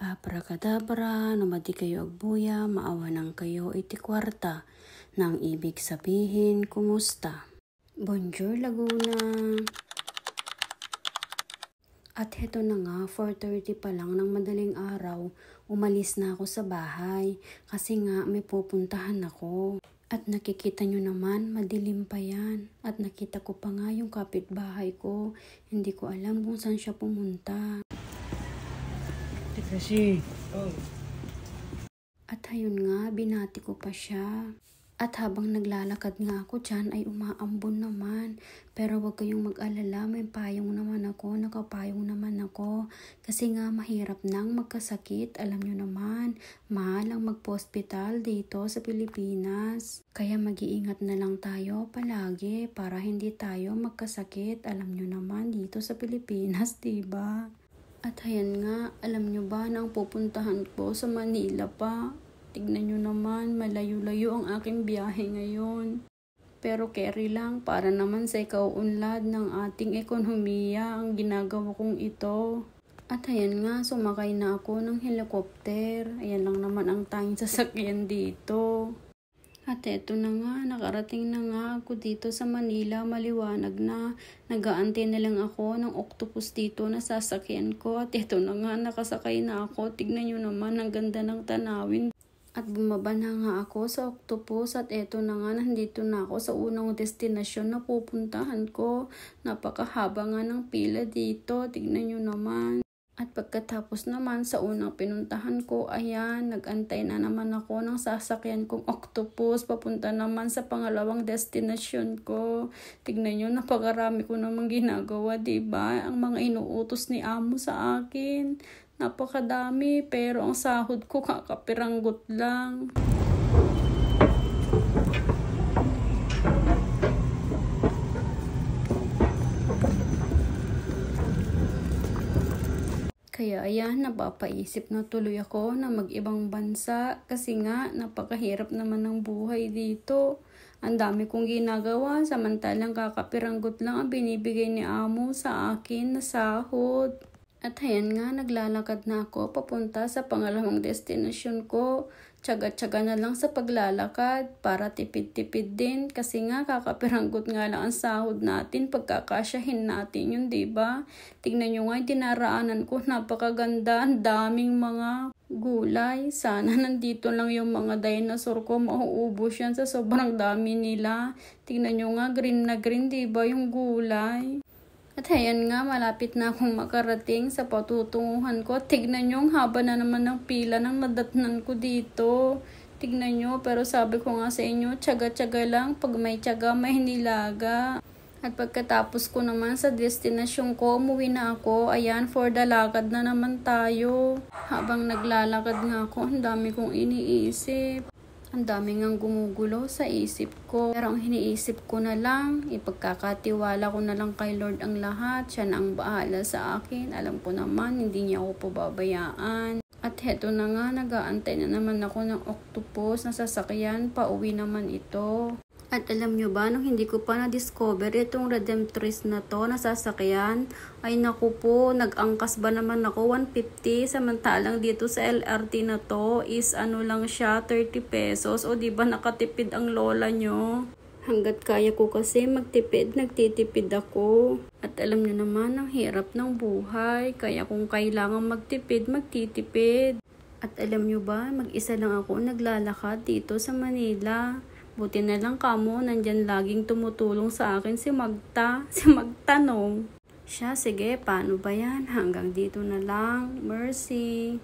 Abracadabra, namadi kayo agbuya, maawanan kayo iti kwarta. Nang ibig sabihin, kumusta? Bonjour Laguna! At heto na nga, 4:30 pa lang ng madaling araw, umalis na ako sa bahay kasi nga may pupuntahan ako. At nakikita nyo naman, madilim pa yan. At nakita ko pa nga yung kapitbahay ko. Hindi ko alam kung saan siya pumunta. Kasi, At ayun nga, binati ko pa siya. At habang naglalakad nga ako dyan ay umaambon naman. Pero wag kayong mag-alala, may payong naman ako, nakapayong naman ako. Kasi nga mahirap nang magkasakit, alam nyo naman. Mahal ang magpa-hospital dito sa Pilipinas. Kaya mag-iingat na lang tayo palagi para hindi tayo magkasakit. Alam nyo naman dito sa Pilipinas, diba? At ayan nga, alam nyo ba na ang pupuntahan ko sa Manila pa? Tignan nyo naman, malayo-layo ang aking biyahe ngayon. Pero carry lang, para naman sa ikauunlad ng ating ekonomiya ang ginagawa kong ito. At ayan nga, sumakay na ako ng helicopter. Ayan lang naman ang tanging sasakyan dito. At eto na nga, nakarating na nga ako dito sa Manila, maliwanag na. Nag-aantay na lang ako ng octopus dito na sasakyan ko. At eto na nga, nakasakay na ako. Tignan nyo naman, ang ganda ng tanawin. At bumaba na nga ako sa octopus at eto na nga, nandito na ako sa unang destinasyon na pupuntahan ko. Napakahaba nga ng pila dito, tignan nyo naman. At pagkatapos naman sa unang pinuntahan ko, ayan, nag-antay na naman ako ng sasakyan kong octopus. Papunta naman sa pangalawang destinasyon ko. Tignan nyo, napakarami ko namang ginagawa, diba? Ang mga inuutos ni amo sa akin. Napakadami, pero ang sahod ko kakapiranggot lang. Kaya ayan, napapaisip na tuloy ako na mag-ibang bansa kasi nga napakahirap naman ng buhay dito. Ang dami kong ginagawa samantalang kakapiranggot lang ang binibigay ni amo sa akin na sahod. At ayan nga, naglalakad na ako papunta sa pangalawang destinasyon ko. Tsaga-tsaga na lang sa paglalakad para tipid-tipid din kasi nga kakapiranggot nga lang ang sahod natin pagkakasyahin natin yun, diba? Tignan nyo nga, dinaraanan ko, napakaganda, ang daming mga gulay. Sana nandito lang yung mga dinosaur ko, mauubos yan sa sobrang dami nila. Tignan nyo nga, green na green, diba yung gulay? At ayan nga, malapit na akong makarating sa patutunguhan ko. Tignan nyo, ang haba na naman ng pila ng nadatnan ko dito. Tignan nyo, pero sabi ko nga sa inyo, tiyaga-tiyaga lang. Pag may tiyaga, may nilaga. At pagkatapos ko naman sa destinasyon ko, umuwi na ako. Ayan, for the lakad na naman tayo. Habang naglalakad nga ako, ang dami kong iniisip. Ang dami ngang gumugulo sa isip ko. Pero ang iniisip ko na lang, ipagkakatiwala ko na lang kay Lord ang lahat. Siya na ang bahala sa akin. Alam ko naman, hindi niya ako pababayaan. At heto na nga, nag-aantay na naman ako ng octopus na sasakyan. Pauwi naman ito. At alam nyo ba, nung hindi ko pa na-discover itong Redemptress na to na sasakyan, ay naku po, nag-angkas ba naman ako 150, samantalang dito sa LRT na to is ano lang siya, 30 pesos. O diba nakatipid ang lola nyo? Hanggat kaya ko kasi magtipid, nagtitipid ako. At alam nyo naman, ang hirap ng buhay, kaya kung kailangan magtipid, magtitipid. At alam nyo ba, mag-isa lang ako naglalakad dito sa Manila. Buti na lang kamo, nandyan laging tumutulong sa akin si Magta, si Magtanong. Siya, sige, paano ba yan? Hanggang dito na lang. Mercy.